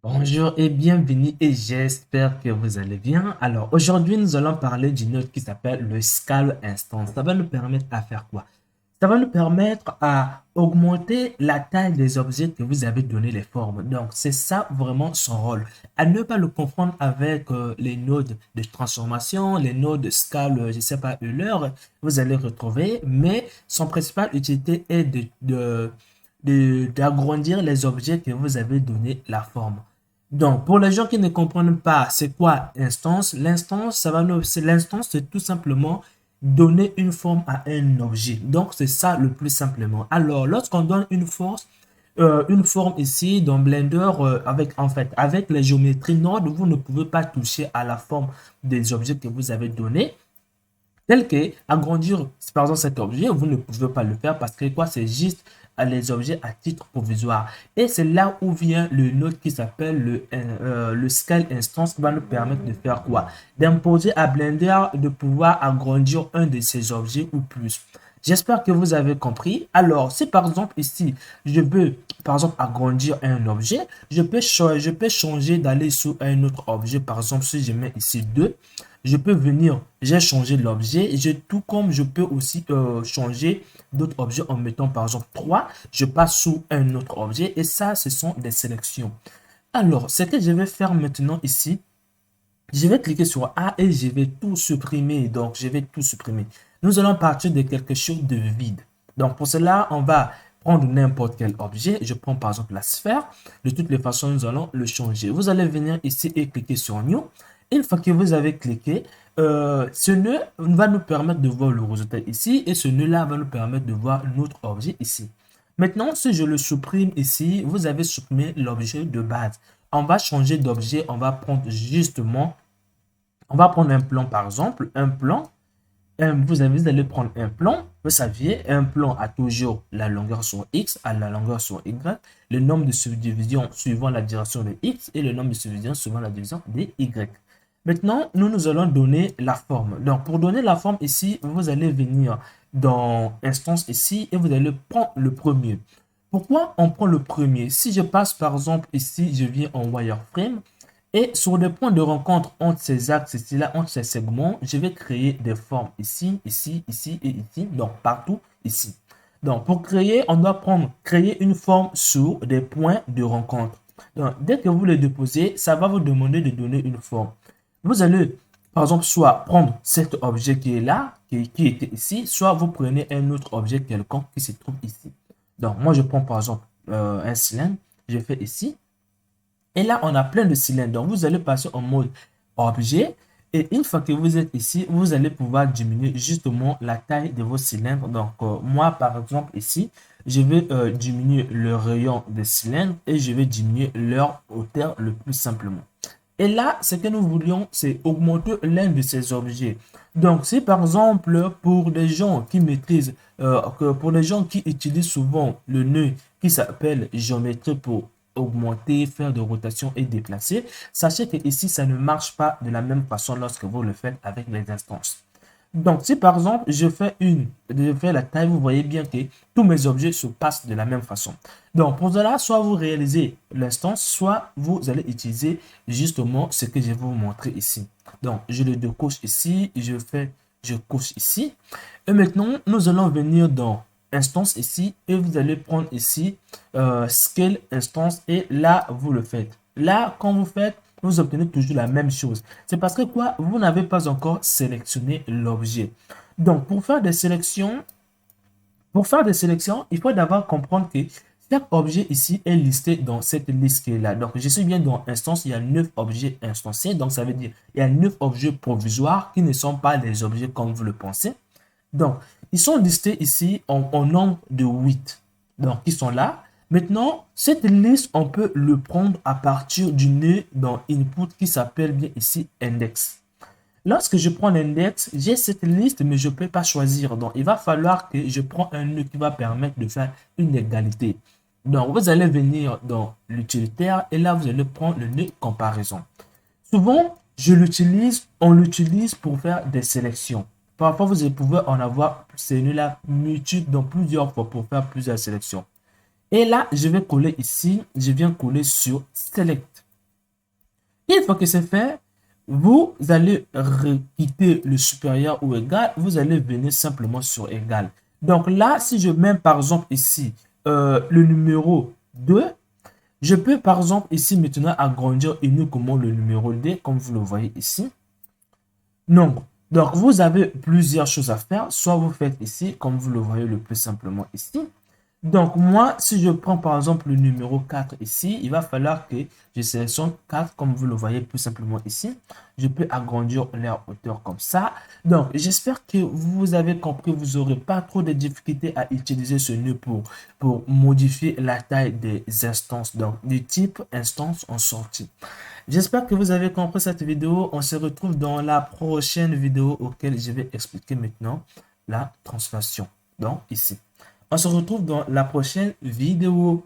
Bonjour et bienvenue et j'espère que vous allez bien. Alors aujourd'hui nous allons parler d'une note qui s'appelle le Scale Instance. Ça va nous permettre à faire quoi? Ça va nous permettre à augmenter la taille des objets que vous avez donné les formes. Donc c'est ça vraiment son rôle. À ne pas le confondre avec les nodes de transformation, les nodes de scale, je sais pas, Euler, vous allez retrouver, mais son principal utilité est d'agrandir les objets que vous avez donné la forme. Donc, pour les gens qui ne comprennent pas c'est quoi instance, l'instance, l'instance, c'est tout simplement donner une forme à un objet. Donc, c'est ça le plus simplement. Alors, lorsqu'on donne une forme ici dans Blender, avec les géométries Node, vous ne pouvez pas toucher à la forme des objets que vous avez donnés. Tel que agrandir, par exemple, cet objet, vous ne pouvez pas le faire parce que quoi, c'est juste les objets à titre provisoire. Et c'est là où vient le node qui s'appelle le scale instance qui va nous permettre de faire quoi? D'imposer à Blender de pouvoir agrandir un de ces objets ou plus. J'espère que vous avez compris. Alors, si par exemple ici, je veux par exemple agrandir un objet, je peux changer d'aller sur un autre objet. Par exemple, si je mets ici 2, je peux venir, j'ai changé l'objet, tout comme je peux aussi changer d'autres objets en mettant par exemple 3, je passe sous un autre objet et ça, ce sont des sélections. Alors, ce que je vais faire maintenant ici, je vais cliquer sur A et je vais tout supprimer. Donc, je vais tout supprimer. Nous allons partir de quelque chose de vide. Donc, pour cela, on va prendre n'importe quel objet. Je prends par exemple la sphère. De toutes les façons, nous allons le changer. Vous allez venir ici et cliquer sur New. Une fois que vous avez cliqué, ce nœud va nous permettre de voir le résultat ici et ce nœud-là va nous permettre de voir notre objet ici. Maintenant, si je le supprime ici, vous avez supprimé l'objet de base. On va changer d'objet, on va prendre justement, on va prendre un plan par exemple, un plan. Vous allez prendre un plan, vous saviez, un plan a toujours la longueur sur X, à la longueur sur Y, le nombre de subdivisions suivant la direction de X et le nombre de subdivisions suivant la division de Y. Maintenant, nous allons donner la forme. Donc, pour donner la forme ici, vous allez venir dans instance ici et vous allez prendre le premier. Pourquoi on prend le premier? Si je passe par exemple ici, je viens en wireframe et sur des points de rencontre entre ces axes ici-là, entre ces segments, je vais créer des formes ici, ici, ici et ici, donc partout ici. Donc, pour créer, on doit créer une forme sur des points de rencontre. Donc, dès que vous le déposez, ça va vous demander de donner une forme. Vous allez, par exemple, soit prendre cet objet qui est là, qui était ici, soit vous prenez un autre objet quelconque qui se trouve ici. Donc, moi, je prends par exemple un cylindre, je fais ici. Et là, on a plein de cylindres. Donc, vous allez passer en mode objet. Et une fois que vous êtes ici, vous allez pouvoir diminuer justement la taille de vos cylindres. Donc, moi, par exemple, ici, je vais diminuer le rayon des cylindres et je vais diminuer leur hauteur le plus simplement. Et là, ce que nous voulions, c'est augmenter l'un de ces objets. Donc, si par exemple, pour les gens qui maîtrisent, pour les gens qui utilisent souvent le nœud qui s'appelle géométrie pour augmenter, faire de rotation et déplacer, sachez que ici, ça ne marche pas de la même façon lorsque vous le faites avec les instances. Donc, si par exemple, je fais la taille, vous voyez bien que tous mes objets se passent de la même façon. Donc, pour cela, soit vous réalisez l'instance, soit vous allez utiliser justement ce que je vais vous montrer ici. Donc, je le décoche ici, je coche ici. Et maintenant, nous allons venir dans instance ici et vous allez prendre ici scale instance et là, vous le faites. Là, quand vous faites, vous obtenez toujours la même chose. C'est parce que quoi? Vous n'avez pas encore sélectionné l'objet. Donc, pour faire des sélections, il faut d'abord comprendre que chaque objet ici est listé dans cette liste qui est là. Donc, je suis bien dans instance, il y a 9 objets instanciés. Donc, ça veut dire il y a 9 objets provisoires qui ne sont pas des objets comme vous le pensez. Donc, ils sont listés ici en nombre de 8. Donc, ils sont là. Maintenant, cette liste, on peut le prendre à partir du nœud dans input qui s'appelle bien ici index. Lorsque je prends l'index, j'ai cette liste, mais je ne peux pas choisir. Donc, il va falloir que je prends un nœud qui va permettre de faire une égalité. Donc, vous allez venir dans l'utilitaire et là, vous allez prendre le nœud comparaison. Souvent, on l'utilise pour faire des sélections. Parfois, vous pouvez en avoir ces nœuds-là multiples dans plusieurs fois pour faire plusieurs sélections. Et là, je vais coller ici, je viens coller sur Select. Une fois que c'est fait, vous allez quitter le supérieur ou égal, vous allez venir simplement sur égal. Donc là, si je mets par exemple ici le numéro 2, je peux par exemple ici maintenant agrandir uniquement le numéro D, comme vous le voyez ici. Non. Donc vous avez plusieurs choses à faire. Soit vous faites ici, comme vous le voyez le plus simplement ici. Donc, moi, si je prends par exemple le numéro 4 ici, il va falloir que je sélectionne 4 comme vous le voyez plus simplement ici. Je peux agrandir leur hauteur comme ça. Donc, j'espère que vous avez compris, vous n'aurez pas trop de difficultés à utiliser ce nœud pour modifier la taille des instances, donc du type instance en sortie. J'espère que vous avez compris cette vidéo. On se retrouve dans la prochaine vidéo auquel je vais expliquer maintenant la transformation. Donc, ici. On se retrouve dans la prochaine vidéo.